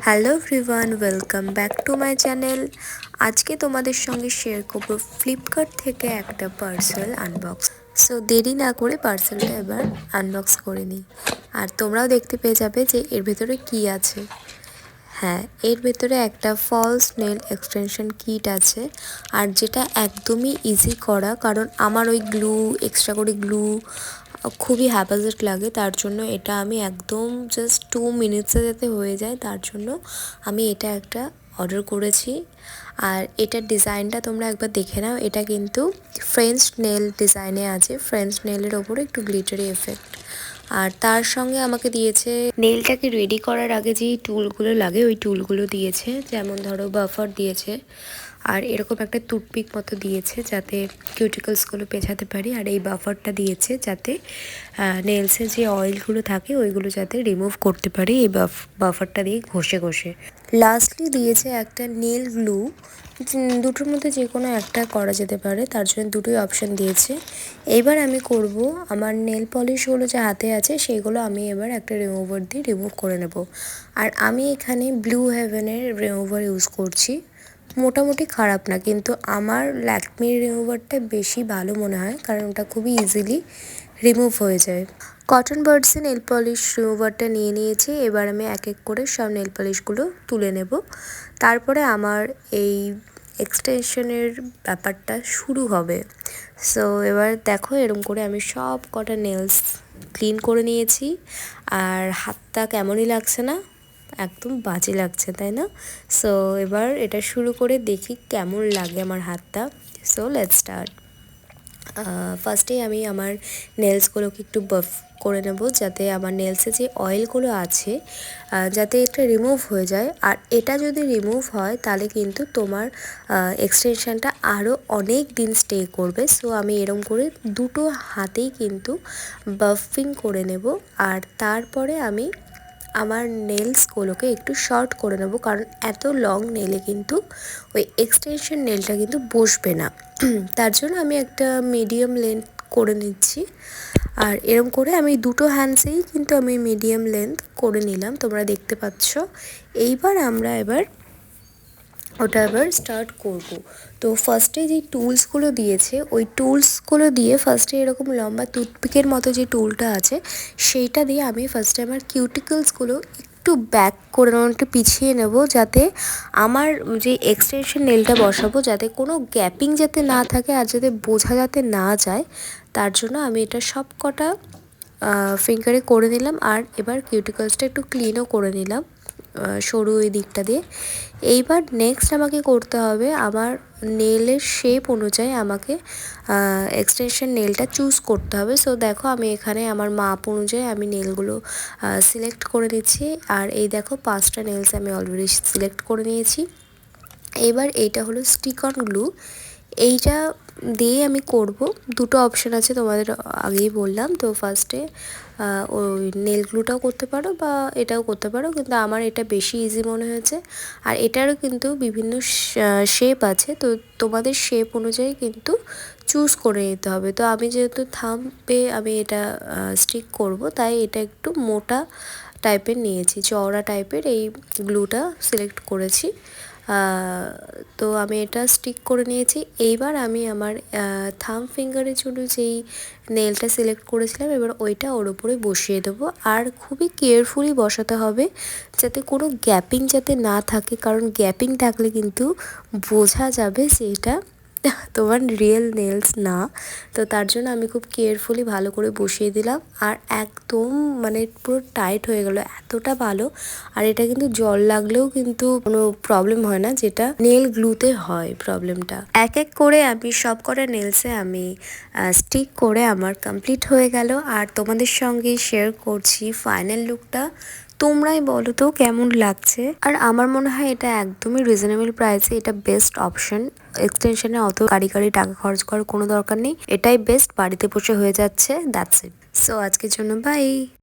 Hello everyone, welcome back to my channel. আজকে তোমাদের সঙ্গে শেয়ার করবো ফ্লিপকার্ট থেকে একটা পার্সেল আনবক্স। সো দেরি না করে পার্সেলটা এবার আনবক্স করে নিই, আর তোমরাও দেখতে পেয়ে যাবে যে এর ভেতরে কি আছে। হ্যাঁ, এর ভেতরে একটা ফলস নেল এক্সটেনশন কিট আছে, আর যেটা একদমই ইজি করা, কারণ আমার ওই গ্লু এক্সট্রা করে গ্লু খুবই হ্যাপাজেট লাগে। তার জন্য এটা আমি একদম জাস্ট 2 মিনিটসে যাতে হয়ে যায়, তার জন্য আমি এটা একটা অর্ডার করেছি। আর এটার ডিজাইনটা তোমরা একবার দেখে নাও। এটা কিন্তু ফ্রেঞ্চ নেল ডিজাইনে আছে, ফ্রেঞ্চ নেলের ওপরে একটু গ্লিটারি এফেক্ট। আর তার সঙ্গে আমাকে দিয়েছে নেলটাকে রেডি করার আগে যেই টুলগুলো লাগে ওই টুলগুলো দিয়েছে, যেমন ধরো বাফার দিয়েছে, আর এরকম একটা টুথপিক মতো দিয়েছে যাতে কিউটিকলসগুলো পেঁচাতে পারি। আর এই বাফারটা দিয়েছে যাতে নেলসে যে অয়েলগুলো থাকে ওইগুলো যাতে রিমুভ করতে পারি এই বাফারটা দিয়ে ঘষে ঘষে। লাস্টলি দিয়েছে একটা নেল গ্লু, দুটোর মধ্যে যে কোনো একটা করা যেতে পারে, তার জন্য দুটোই অপশান দিয়েছে। এবার আমি করব আমার নেল পলিশগুলো যে হাতে আছে সেগুলো আমি এবার একটা রিমুভার দিয়ে রিমুভ করে নেব। আর আমি এখানে ব্লু হেভেনের রিমুভার ইউজ করছি। মোটামুটি খারাপ না, কিন্তু আমার ল্যাকমির রিমুভারটা বেশি ভালো মনে হয়, কারণ ওটা খুবই ইজিলি রিমুভ হয়ে যায়। কটন বাডসে নেল পলিশ রিমুভারটা নিয়ে নিয়েছি। এবার আমি এক এক করে সব নেল পলিশগুলো তুলে নেব, তারপরে আমার এই এক্সটেনশনের ব্যাপারটা শুরু হবে। সো এবার দেখো, এরকম করে আমি সব কটা নেলস ক্লিন করে নিয়েছি। আর হাতটা কেমনই লাগছে না? একদম বাজে লাগছে, তাই না? সো এবার এটা শুরু করে দেখি কেমন লাগে আমার হাতটা। So let's start. ফার্স্টেই আমি আমার নেলসগুলোকে একটু বাফ করে নেব, যাতে আমার নেলসে যে অয়েলগুলো আছে যাতে এটা রিমুভ হয়ে যায়। আর এটা যদি রিমুভ হয় তাহলে কিন্তু তোমার এক্সটেনশানটা আরও অনেক দিন স্টে করবে। সো আমি এরকম করে দুটো হাতেই কিন্তু বাফিং করে নেব। আর তারপরে আমি আমার নেলসগুলোকে একটু শর্ট করে নেব, কারণ এত লং নেলে কিন্তু ওই এক্সটেনশন নেলটা কিন্তু বসবে না। তার জন্য আমি একটা মিডিয়াম লেন্থ করে নিচ্ছি। আর এরকম করে আমি দুটো হ্যান্ডসেই কিন্তু আমি মিডিয়াম লেন্থ করে নিলাম, তোমরা দেখতে পাচ্ছ। এইবার আমরা ওটা এবার স্টার্ট করব। তো ফার্স্টে যে টুলসগুলো দিয়েছে ওই টুলসগুলো দিয়ে ফার্স্টে এরকম লম্বা টুথপিকের মতো যে টুলটা আছে সেইটা দিয়ে আমি ফার্স্টে আমার কিউটিকলসগুলো একটু ব্যাক করে নেব, একটু পিছিয়ে নেব, যাতে আমার যে এক্সটেনশন নেলটা বসাবো যাতে কোনো গ্যাপিং যাতে না থাকে আর যাতে বোঝা যাতে না যায়, তার জন্য আমি এটা সব কটা ফিঙ্গারে করে নিলাম। আর এবার কিউটিকলসটা একটু ক্লিনও করে নিলাম সরু ওই দিকটা দিয়ে। এইবার নেক্সট আমাকে করতে হবে আমার নেলের শেপ অনুযায়ী আমাকে এক্সটেনশন নেলটা চুজ করতে হবে। সো দেখো, আমি এখানে আমার মাপ অনুযায়ী আমি নেলগুলো সিলেক্ট করে নিচ্ছি। আর এই দেখো 5টা নেলস আমি অলরেডি সিলেক্ট করে নিয়েছি। এবার এইটা হলো স্টিক অন গ্লু, এইটা দিয়ে আমি করব। দুটো অপশান আছে, তোমাদের আগেই বললাম। তো ফার্স্টে ওই নেল গ্লুটাও করতে পারো বা এটাও করতে পারো, কিন্তু আমার এটা বেশি ইজি মনে হয়েছে। আর এটারও কিন্তু বিভিন্ন শেপ আছে, তো তোমাদের শেপ অনুযায়ী কিন্তু চুজ করে নিতে হবে। তো আমি যেহেতু থাম্বে আমি এটা স্টিক করব, তাই এটা একটু মোটা টাইপের নিয়েছি, চওড়া টাইপের এই গ্লুটা সিলেক্ট করেছি। তো আমি এটা স্টিক করে নিয়েছি। এইবার আমি আমার থাম ফিঙ্গারের জন্য যেই নেলটা সিলেক্ট করেছিলাম এবার ওইটা ওর উপরে বসিয়ে দেবো। আর খুবই কেয়ারফুলি বসাতে হবে যাতে কোনো গ্যাপিং যাতে না থাকে, কারণ গ্যাপিং থাকলে কিন্তু বোঝা যাবে যে এটা তোমার রিয়েল নেলস না। তো তার জন্য আমি খুব কেয়ারফুলি ভালো করে বসিয়ে দিলাম। আর একদম মানে পুরো টাইট হয়ে গেল, এতটা ভালো। আর এটা কিন্তু জল লাগলেও কিন্তু কোনো প্রবলেম হয় না, যেটা নেল গ্লুতে হয় প্রবলেমটা। এক এক করে আমি সব কটা নেলসে আমি স্টিক করে আমার কমপ্লিট হয়ে গেল। আর তোমাদের সঙ্গে শেয়ার করছি ফাইনাল লুকটা। তোমরাই বলো তো কেমন লাগছে। আর আমার মনে হয় এটা একদমই রিজনেবল প্রাইসে এটা বেস্ট অপশন। এক্সটেনশনে অত গাড়ি টাকা খরচ করার কোনো দরকার নেই, এটাই বেস্ট, বাড়িতে বসে হয়ে যাচ্ছে। That's it. সো আজকের জন্য বাই।